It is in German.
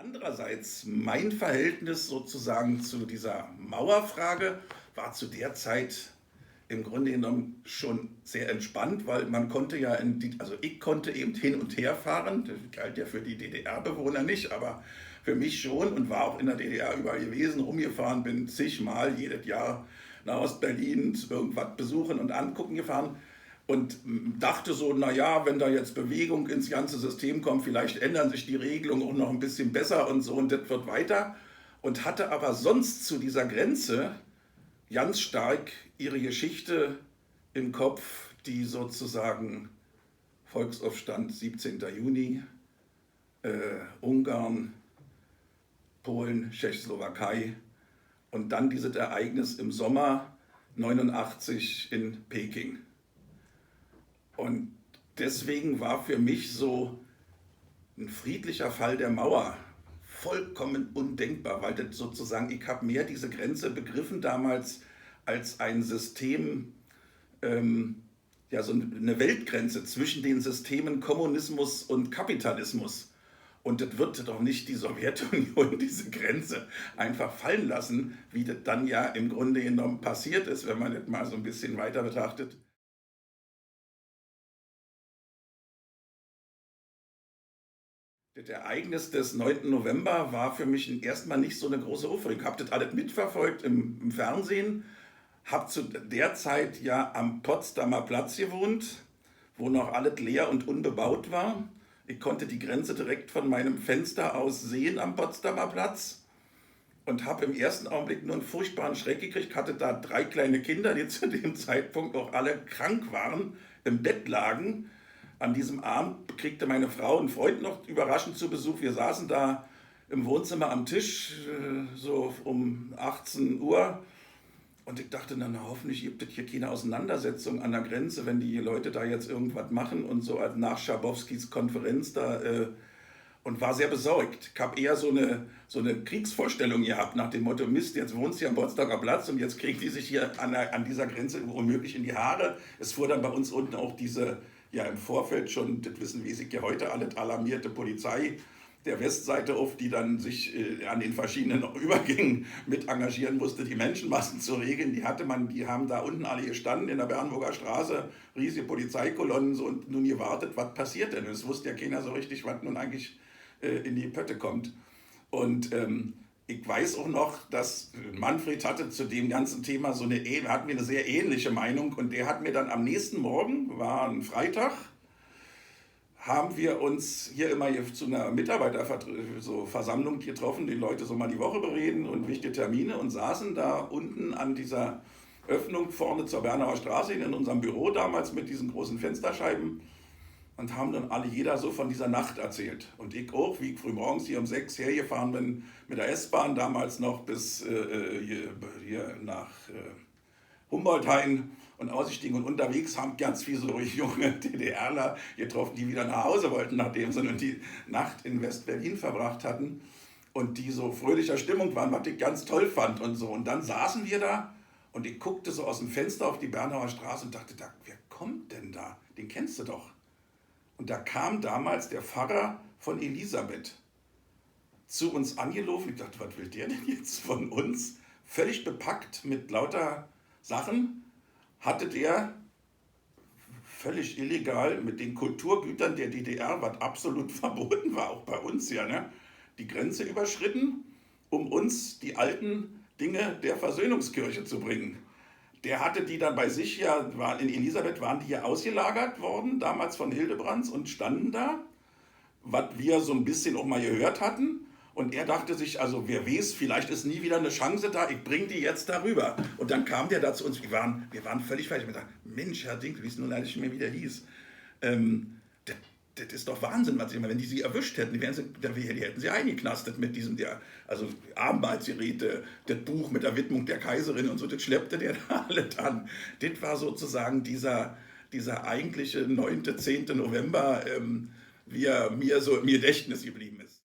Andererseits, mein Verhältnis sozusagen zu dieser Mauerfrage war zu der Zeit im Grunde genommen schon sehr entspannt, weil man konnte ja, also ich konnte eben hin und her fahren, das galt ja für die DDR-Bewohner nicht, aber für mich schon und war auch in der DDR überall gewesen, rumgefahren, bin zigmal jedes Jahr nach Ostberlin irgendwas besuchen und angucken gefahren und dachte so, naja, wenn da jetzt Bewegung ins ganze System kommt, vielleicht ändern sich die Regelungen auch noch ein bisschen besser und so und das wird weiter. Und hatte aber sonst zu dieser Grenze ganz stark ihre Geschichte im Kopf, die sozusagen Volksaufstand 17. Juni, Ungarn, Polen, Tschechoslowakei und dann dieses Ereignis im Sommer 89 in Peking. Und deswegen war für mich so ein friedlicher Fall der Mauer vollkommen undenkbar, weil das sozusagen, ich habe mehr diese Grenze begriffen damals als ein System, ja, so eine Weltgrenze zwischen den Systemen Kommunismus und Kapitalismus. Und das wird doch nicht die Sowjetunion diese Grenze einfach fallen lassen, wie das dann ja im Grunde genommen passiert ist, wenn man das mal so ein bisschen weiter betrachtet. Das Ereignis des 9. November war für mich erstmal nicht so eine große Aufregung. Ich habe das alles mitverfolgt im Fernsehen, habe zu der Zeit ja am Potsdamer Platz gewohnt, wo noch alles leer und unbebaut war. Ich konnte die Grenze direkt von meinem Fenster aus sehen am Potsdamer Platz und habe im ersten Augenblick nur einen furchtbaren Schreck gekriegt. Ich hatte da 3 kleine Kinder, die zu dem Zeitpunkt auch alle krank waren, im Bett lagen. An diesem Abend kriegte meine Frau einen Freund noch überraschend zu Besuch. Wir saßen da im Wohnzimmer am Tisch, so um 18 Uhr. Und ich dachte, na, hoffentlich gibt es hier keine Auseinandersetzung an der Grenze, wenn die Leute da jetzt irgendwas machen und so nach Schabowskis Konferenz da. Und war sehr besorgt. Ich habe eher so eine Kriegsvorstellung gehabt, nach dem Motto, Mist, jetzt wohnst du hier am Potsdamer Platz und jetzt kriegen die sich hier an dieser Grenze unmöglich in die Haare. Es fuhr dann bei uns unten auch diese, ja im Vorfeld schon, das wissen wir sich ja heute, alle alarmierte Polizei der Westseite auf, die dann sich an den verschiedenen Übergängen mit engagieren musste, die Menschenmassen zu regeln. Die haben da unten alle gestanden in der Bernburger Straße, riesige Polizeikolonnen so, und nun gewartet, was passiert denn? Es wusste ja keiner so richtig, was nun eigentlich in die Pötte kommt. Und ich weiß auch noch, dass Manfred hatte zu dem ganzen Thema hatten wir eine sehr ähnliche Meinung und der hat mir dann am nächsten Morgen, war ein Freitag, haben wir uns hier immer hier zu einer Mitarbeiterversammlung getroffen, die Leute so mal die Woche bereden und wichtige Termine und saßen da unten an dieser Öffnung vorne zur Bernauer Straße in unserem Büro damals mit diesen großen Fensterscheiben und haben dann alle jeder so von dieser Nacht erzählt. Und ich auch, wie ich früh morgens hier um 6 hergefahren bin mit der S-Bahn damals noch bis hier nach Humboldthain und ausgestiegen und unterwegs haben ganz viele so junge DDRler getroffen, die wieder nach Hause wollten, nachdem sie die Nacht in West-Berlin verbracht hatten und die so fröhlicher Stimmung waren, was ich ganz toll fand und so. Und dann saßen wir da und ich guckte so aus dem Fenster auf die Bernauer Straße und dachte, wer kommt denn da? Den kennst du doch. Und da kam damals der Pfarrer von Elisabeth zu uns angelaufen. Ich dachte, was will der denn jetzt von uns? Völlig bepackt mit lauter Sachen hatte der völlig illegal mit den Kulturgütern der DDR, was absolut verboten war, auch bei uns ja, ne, die Grenze überschritten, um uns die alten Dinge der Versöhnungskirche zu bringen. Der hatte die dann bei sich ja, in Elisabeth waren die ja ausgelagert worden, damals von Hildebrands und standen da, was wir so ein bisschen auch mal gehört hatten. Und er dachte sich, also wer weiß, vielleicht ist nie wieder eine Chance da, ich bringe die jetzt darüber. Und dann kam der da zu uns, wir waren völlig falsch. Ich habe gesagt, Mensch, Herr Dink, wie es nun eigentlich mehr wieder hieß. Das ist doch Wahnsinn, was ich meine, wenn die sie erwischt hätten, die hätten sie eingeknastet mit diesem, also Abendmahlsgeräte, das Buch mit der Widmung der Kaiserin und so, das schleppte der da alle an. Das war sozusagen dieser eigentliche 9., 10. November, wie er mir so im Gedächtnis geblieben ist.